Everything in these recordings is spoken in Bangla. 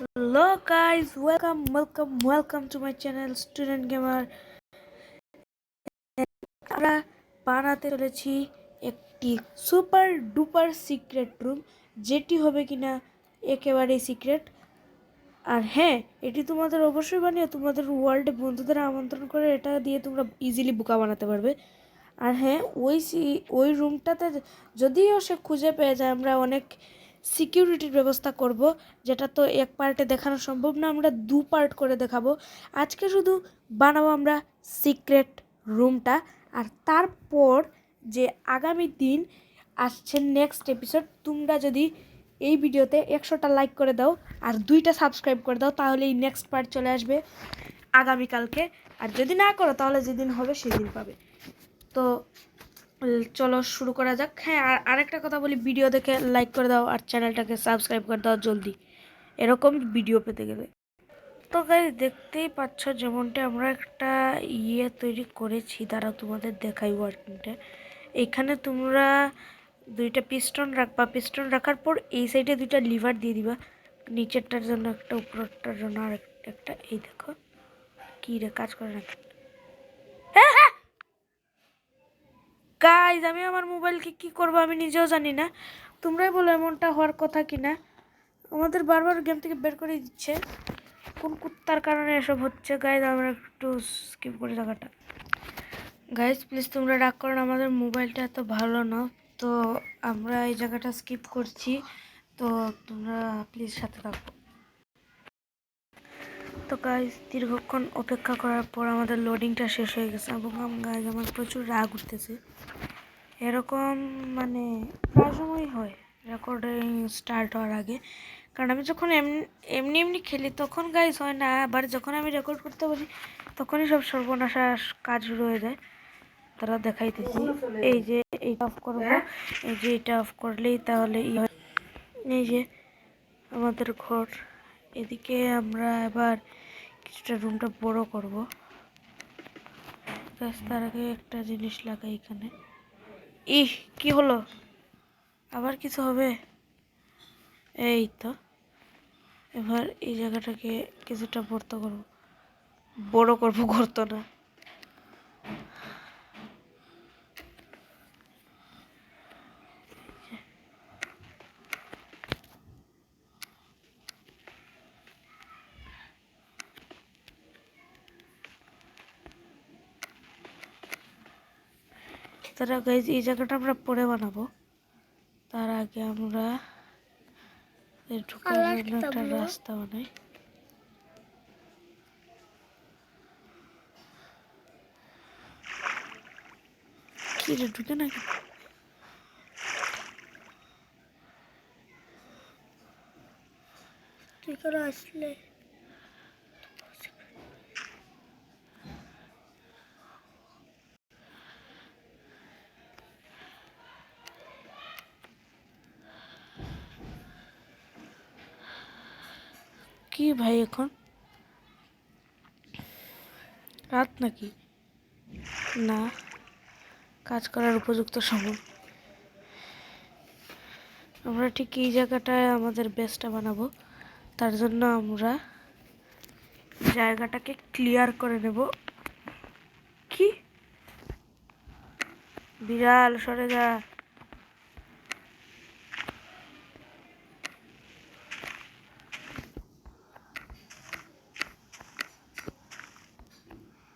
Hello guys, welcome to my channel Student Gamer. আমরা বানাতে চলেছি একটি সুপার ডুপার সিক্রেট রুম, যেটি হবে কিনা একেবারে সিক্রেট। আর হ্যাঁ, এটি তোমাদের অবশ্যই বানিয়ে তোমাদের ওয়ার্ল্ডে বন্ধুদের আমন্ত্রণ করে এটা দিয়ে তোমরা ইজিলি বোকা বানাতে পারবে। আর হ্যাঁ, ওই রুমটাতে যদিও সে খুঁজে পেয়ে যায়, আমরা অনেক সিকিউরিটির ব্যবস্থা করব, যেটা তো এক পার্টে দেখানো সম্ভব না, আমরা দু পার্ট করে দেখাবো। আজকে শুধু বানাবো আমরা সিক্রেট রুমটা, আর তারপর যে আগামী দিন আসছে নেক্সট এপিসোড, তোমরা যদি এই ভিডিওতে 100টা লাইক করে দাও আর 2টা সাবস্ক্রাইব করে দাও, তাহলে এই নেক্সট পার্ট চলে আসবে আগামীকালকে। আর যদি না করো তাহলে যেদিন হবে সেদিন পাবে। তো চলো শুরু করা যাক। হ্যাঁ, আরেকটা কথা বলি, ভিডিও দেখে লাইক করে দাও আর চ্যানেলটাকে সাবস্ক্রাইব করে দাও জলদি, এরকম ভিডিও পেতে গেলে। তো গাইস, দেখতেই পাচ্ছ যেমনটা আমরা একটা তৈরি করেছি, তারা তোমাদের দেখাই ওয়ার্কিংটা। এখানে তোমরা 2টা পিস্টন রাখবা, পিস্টন রাখার পর এই সাইডে 2টা লিভার দিয়ে দিবা, নিচেরটার জন্য একটা, উপরটার জন্য আর একটা। এই দেখো কি রে, কাজ করে না। গাইজ, আমি আমার মোবাইলকে কি করবো আমি নিজেও জানি না, তোমরাই বলো এমনটা হওয়ার কথা কিনা। আমাদের বারবার গেম থেকে বের করে দিচ্ছে, কোন কুত্তার কারণে এসব হচ্ছে। গাইজ, আমরা একটু স্কিপ করি জায়গাটা। গাইজ প্লিজ তোমরা রাগ করো না, আমাদের মোবাইলটা এত ভালো না, তো আমরা এই জায়গাটা স্কিপ করছি, তো তোমরা প্লিজ সাথে থাকো। তো গাইজ, দীর্ঘক্ষণ অপেক্ষা করার পর আমাদের লোডিংটা শেষ হয়ে গেছে, এবং গাইজ আমার প্রচুর রাগ উঠতেছে। এরকম মানে প্রায় সময়ই হয় রেকর্ডিং স্টার্ট হওয়ার আগে, কারণ আমি যখন এমনি খেলি তখন গাইজ হয় না, আবার যখন আমি রেকর্ড করতে বলি তখনই সব সর্বনাশা কাজ শুরু হয়ে যায়। তারা দেখাইতেছি, এই যে এইটা অফ করবো, এই যে এটা অফ করলেই তাহলে এই যে আমাদের ঘর। এদিকে আমরা এবার কিছুটা রুমটা বড় করব। তার আগে একটা জিনিস লাগাই এখানে। কি হলো, আবার কিছু হবে? এই তো, এবার এই জায়গাটাকে কিছুটা বড় করবো, গর্ত না। তারা গাইজ এই জায়গাটা আমরা পরে বানাবো, তার আগে আমরা ঢুকার জন্য একটা রাস্তা বানাই। কি রে, ঢুকে না তুই করে আসলে? কি ভাই, এখন রাত নাকি? না, কাজ করার উপযুক্ত সময়। আমরা ঠিক এই জায়গাটায় আমাদের বেসটা বানাবো, তার জন্য আমরা জায়গাটাকে ক্লিয়ার করে নেব। কি বিড়াল, সরে যা।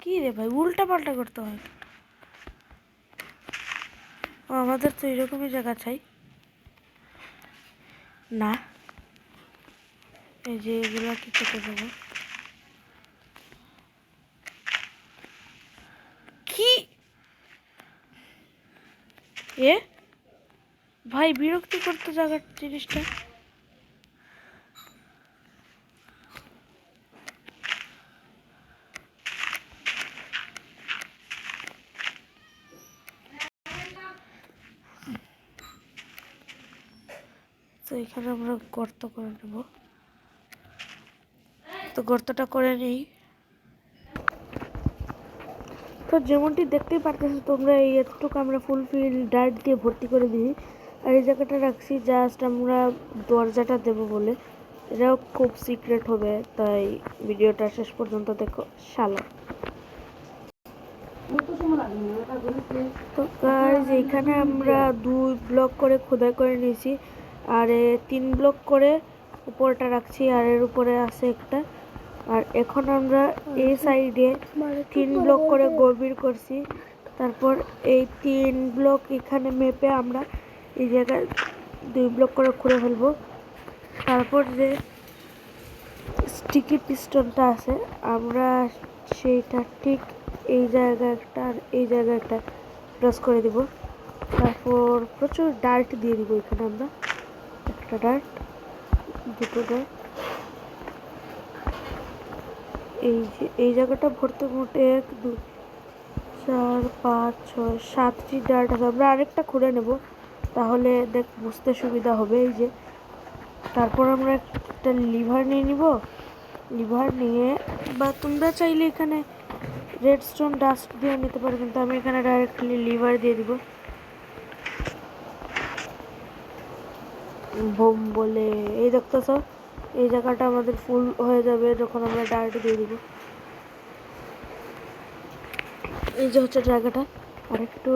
কি রে ভাই, উল্টা পাল্টা করতে হয়। আমাদের তো এরকমই জায়গা চাই না। এই যে এগুলো কি কেটে দেবো। কি এ ভাই, বিরক্তি করতে জায়গার জিনিসটা। তো এখানে আমরা গর্ত করে নেব, তো গর্তটা করে নিই। তো যেমনটি দেখতেই পারতেছো তোমরা, এই এতটুকু আমরা ফুলফিল ডার্ট দিয়ে ভর্তি করে দিই, আর এই জায়গাটা রাখছি জাস্ট আমরা দরজাটা দেবো বলে। এটাও খুব সিক্রেট হবে, তাই ভিডিওটা শেষ পর্যন্ত দেখো শালা। তো গাইস এখানে আমরা 2 ব্লক করে খোদাই করে নিয়েছি, আর 3 ব্লক করে উপরটা রাখছি, আর এর উপরে আছে একটা। আর এখন আমরা এই সাইডে 3 ব্লক করে গভীর করছি। তারপর এই 3 ব্লক এখানে মেপে আমরা এই জায়গায় 2 ব্লক করে খুঁড়ে ফেলবো। তারপর যে স্টিকি পিস্টনটা আছে আমরা সেইটা ঠিক এই জায়গায় একটা আর এই জায়গায় একটা প্রেস করে দিব। তারপর প্রচুর ডার্ট দিয়ে দিব এখানে আমরা, একটা ডার্ট, দুটো ডার্ট। এই জায়গাটা ভরতে মোটে 1 2 4 5 6 7টি ডার্ট আছে। আমরা আরেকটা খুঁড়ে নেব, তাহলে বুঝতে সুবিধা হবে। এই যে তারপর আমরা একটা লিভার নিয়ে নিব। লিভার নিয়ে, বা তোমরা চাইলে এখানে রেডস্টোন ডাস্ট দিয়ে নিতে পারো, কিন্তু আমি এখানে ডাইরেক্টলি লিভার দিয়ে দিব। বোম বলে এই দেখতেছ, এই জায়গাটা আমাদের ফুল হয়ে যাবে যখন আমরা ডার্ট দিয়ে দিব। এই যে হচ্ছে জায়গাটা, আর একটু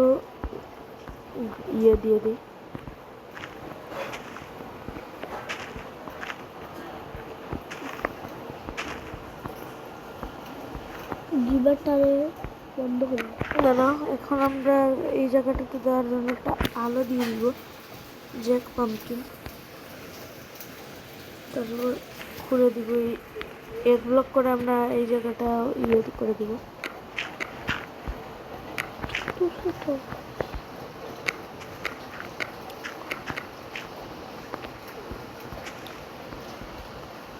ইয়ে দিয়ে দিই। গিভারটারে বন্ধ করি না না, এখন আমরা এই জায়গাটাতে দেওয়ার জন্য একটা আলো দিয়ে দিব, জ্যাক পাম্পকিন। তারপর খুলে দিব, এই ব্লক করে আমরা এই জায়গাটা ইয়ে করে দিব।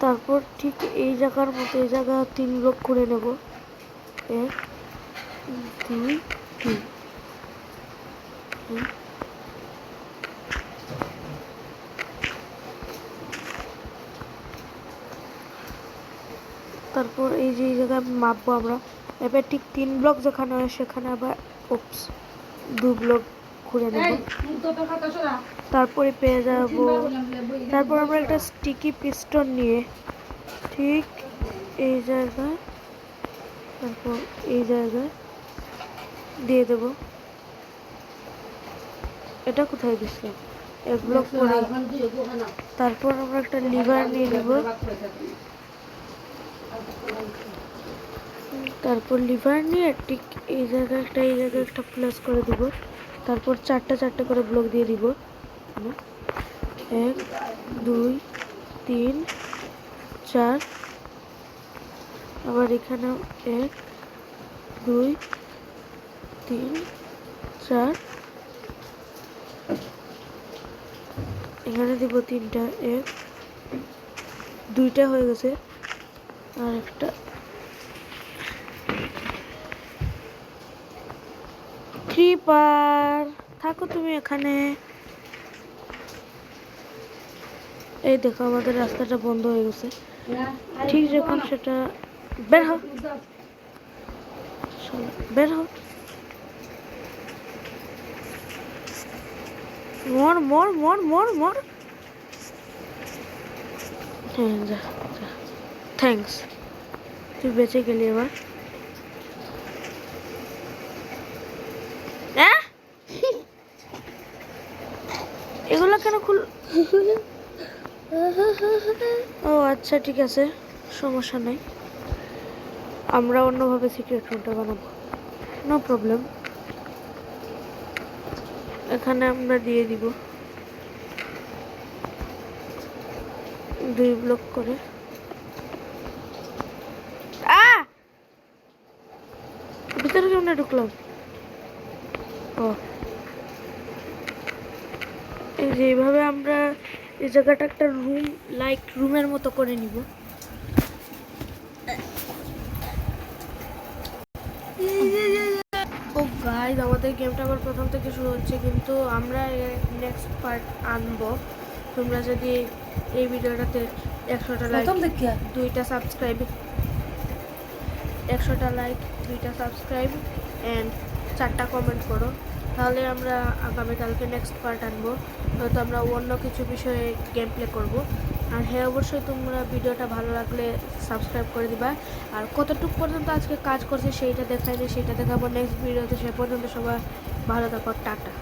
তারপর ঠিক এই জায়গার মতো এই জায়গা 3 ব্লক করে নেব, 1 2 3। তারপর এই যে এই জায়গায় মাপবো আমরা, এবার ঠিক 3 ব্লক যেখানে হয় সেখানে আবার 2 ব্লক ঘুরে নেব, তারপরে পেয়ে যাব। তারপর আমরা একটা স্টিকি পিস্টন নিয়ে ঠিক এই জায়গায়, তারপর এই জায়গায় দিয়ে দেব। এটা কোথায় দিচ্ছিলাম, 1 ব্লক করে। তারপর আমরা একটা লিভার নিয়ে নেব, তারপর লিভার নিয়ে ঠিক এই জায়গায় একটা প্লেস করে দিব। তারপর 4টে 4টে করে ব্লক দিয়ে দিব, 1 2 3 4। আবার এখানে 1 2 3 4, এখানে দিব 3টা, 1 2টা হয়ে গেছে, আর একটা ক্রিপার। থাকো তুমি এখানে। এই দেখো আমাদের রাস্তাটা বন্ধ হয়ে গেছে, ঠিক যখন সেটা বের হ, বের হ, মর মর মর মর মর। হ্যাঁ যা যা, থ্যাঙ্কস, তুই বেঁচে গেলি এবার। এগুলো কেন খুল? ও আচ্ছা ঠিক আছে, সমস্যা নেই, আমরা অন্যভাবে সিক্রেট রুমটা বানাবো, নো প্রবলেম। এখানে আমরা দিয়ে দিব 2 ব্লক করে। ভিতরে কেমন ঢুকলাম? ও এই যে এইভাবে আমরা এই জায়গাটা একটা রুম, লাইক রুমের মতো করে নিব। ও গাইস আমাদের গেমটা আবার প্রথম থেকে শুরু হচ্ছে, কিন্তু আমরা নেক্সট পার্ট আনবো। তোমরা যদি এই ভিডিওটাতে 100টা লাইক, 2টা সাবস্ক্রাইব, 100টা লাইক, 2টা সাবস্ক্রাইব অ্যান্ড 4টা কমেন্ট করো, তাহলে আমরা আগামীকালকে নেক্সট পার্ট আনবো। হয়তো আমরা অন্য কিছু বিষয়ে গেম প্লে করবো। আর হ্যাঁ, অবশ্যই তোমরা ভিডিওটা ভালো লাগলে সাবস্ক্রাইব করে দিবা। আর কতটুকু পর্যন্ত আজকে কাজ করছি সেইটা দেখাইলে সেটা দেখাবো নেক্সট ভিডিওতে। সে পর্যন্ত সবাই ভালো থাকো, টাটা।